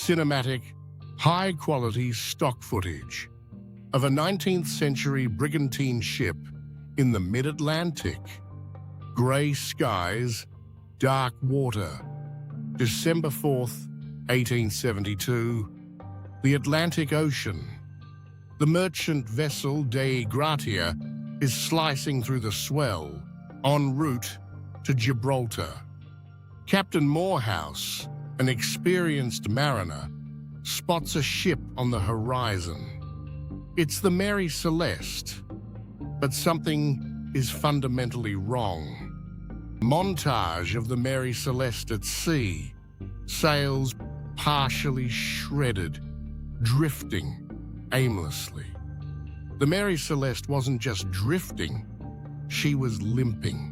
cinematic, high-quality stock footage of a 19th century brigantine ship in the mid-Atlantic. Grey skies, dark water. December 4th, 1872. The Atlantic Ocean. The merchant vessel Dei Gratia is slicing through the swell, en route to Gibraltar. Captain Morehouse, an experienced mariner, spots a ship on the horizon. It's the Mary Celeste, but something is fundamentally wrong. Montage of the Mary Celeste at sea, sails partially shredded, drifting aimlessly. The Mary Celeste wasn't just drifting, she was limping.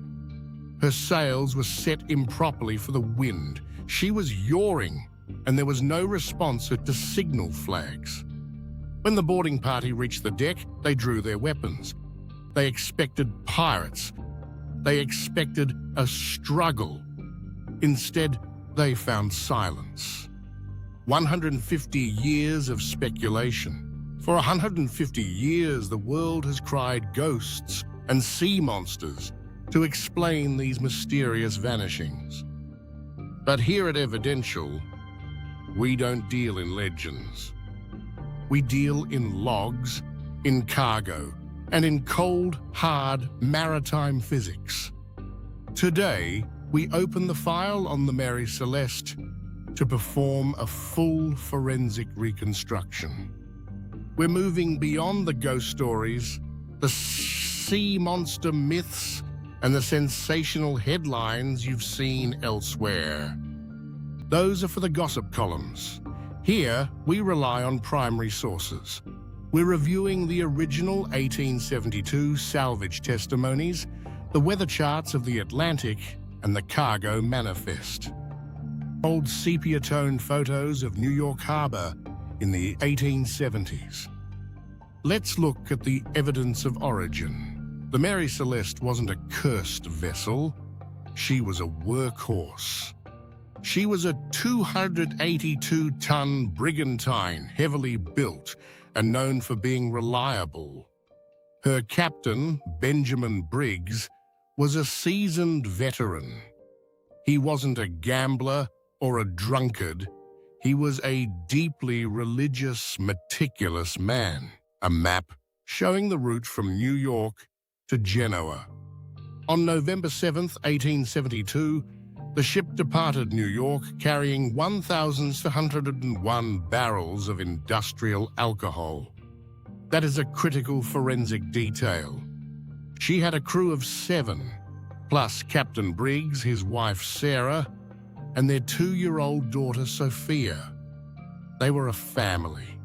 Her sails were set improperly for the wind. She was yawing, and there was no response to signal flags. When the boarding party reached the deck, they drew their weapons. They expected pirates. They expected a struggle. Instead, they found silence. 150 years of speculation. For 150 years, the world has cried ghosts and sea monsters to explain these mysterious vanishings. But here at Evidential, we don't deal in legends. We deal in logs, in cargo, and in cold, hard maritime physics. Today, we open the file on the Mary Celeste to perform a full forensic reconstruction. We're moving beyond the ghost stories, the sea monster myths, and the sensational headlines you've seen elsewhere. Those are for the gossip columns. Here, we rely on primary sources. We're reviewing the original 1872 salvage testimonies, the weather charts of the Atlantic, and the cargo manifest. Old sepia-toned photos of New York Harbor in the 1870s. Let's look at the evidence of origin. The Mary Celeste wasn't a cursed vessel. She was a workhorse. She was a 282-ton brigantine, heavily built and known for being reliable. Her captain, Benjamin Briggs, was a seasoned veteran. He wasn't a gambler or a drunkard. He was a deeply religious, meticulous man. A map showing the route from New York to Genoa. On November 7th, 1872, the ship departed New York carrying 1,701 barrels of industrial alcohol. That is a critical forensic detail. She had a crew of 7, plus Captain Briggs, his wife Sarah, and their 2-year-old daughter Sophia. They were a family.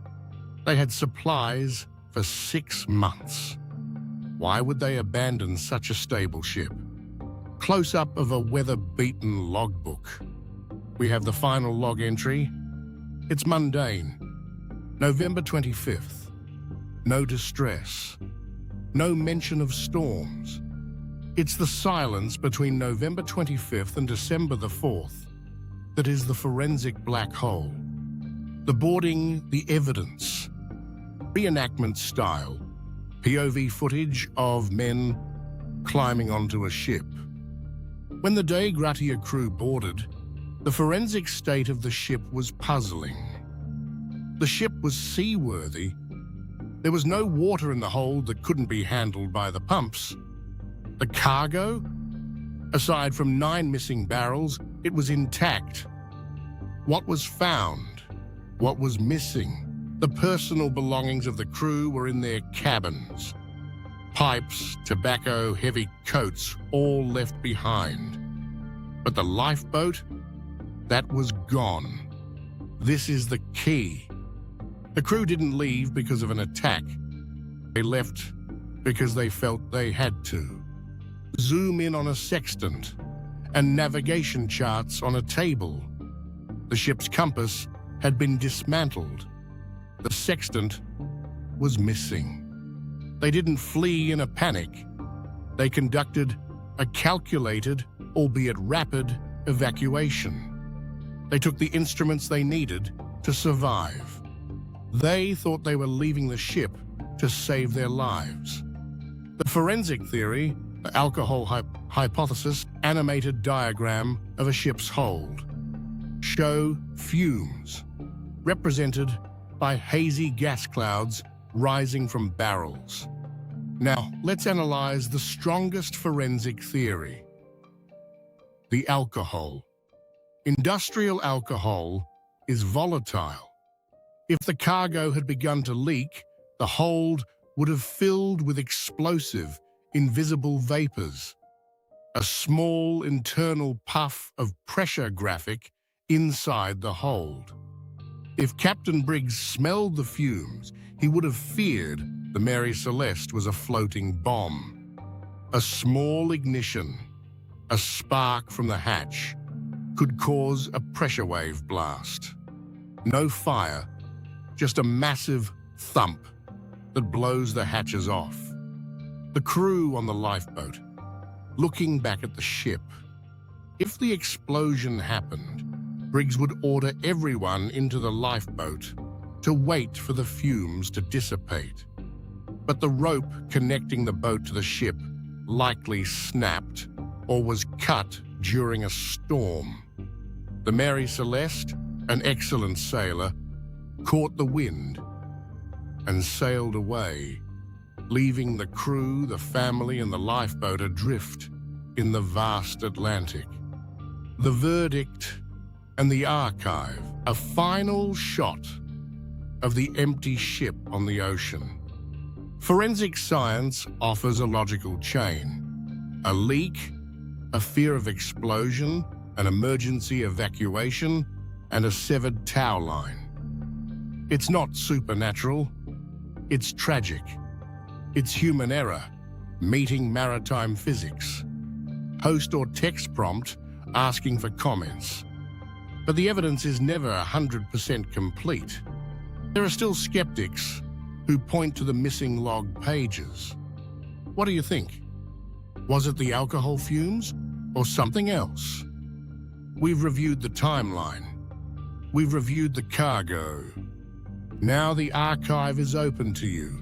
They had supplies for 6 months. Why would they abandon such a stable ship? Close-up of a weather-beaten logbook. We have the final log entry. It's mundane. November 25th. No distress. No mention of storms. It's the silence between November 25th and December the 4th that is the forensic black hole. The boarding, the evidence. Reenactment style. POV footage of men climbing onto a ship. When the Dei Gratia crew boarded, the forensic state of the ship was puzzling. The ship was seaworthy. There was no water in the hold that couldn't be handled by the pumps. The cargo? Aside from 9 missing barrels, it was intact. What was found? What was missing? The personal belongings of the crew were in their cabins. Pipes, tobacco, heavy coats, all left behind. But the lifeboat? That was gone. This is the key. The crew didn't leave because of an attack. They left because they felt they had to. Zoom in on a sextant and navigation charts on a table. The ship's compass had been dismantled. The sextant was missing. They didn't flee in a panic. They conducted a calculated, albeit rapid, evacuation. They took the instruments they needed to survive. They thought they were leaving the ship to save their lives. The forensic theory, the alcohol hypothesis, animated diagram of a ship's hold, show fumes, represented by hazy gas clouds rising from barrels. Now, let's analyze the strongest forensic theory: the alcohol. Industrial alcohol is volatile. If the cargo had begun to leak, the hold would have filled with explosive, invisible vapors. A small internal puff of pressure graphic inside the hold. If Captain Briggs smelled the fumes, he would have feared the Mary Celeste was a floating bomb. A small ignition, a spark from the hatch, could cause a pressure wave blast. No fire, just a massive thump that blows the hatches off. The crew on the lifeboat, looking back at the ship. If the explosion happened, Briggs would order everyone into the lifeboat to wait for the fumes to dissipate. But the rope connecting the boat to the ship likely snapped or was cut during a storm. The Mary Celeste, an excellent sailor, caught the wind and sailed away, leaving the crew, the family, and the lifeboat adrift in the vast Atlantic. The verdict and the archive, a final shot of the empty ship on the ocean. Forensic science offers a logical chain: a leak, a fear of explosion, an emergency evacuation, and a severed tow line. It's not supernatural, it's tragic. It's human error, meeting maritime physics. Post or text prompt asking for comments. But the evidence is never 100% complete. There are still skeptics who point to the missing log pages. What do you think? Was it the alcohol fumes or something else? We've reviewed the timeline. We've reviewed the cargo. Now the archive is open to you.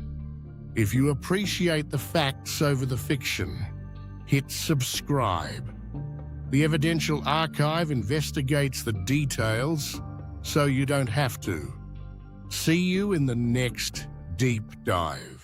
If you appreciate the facts over the fiction, hit subscribe. The Evidential Archive investigates the details so you don't have to. See you in the next deep dive.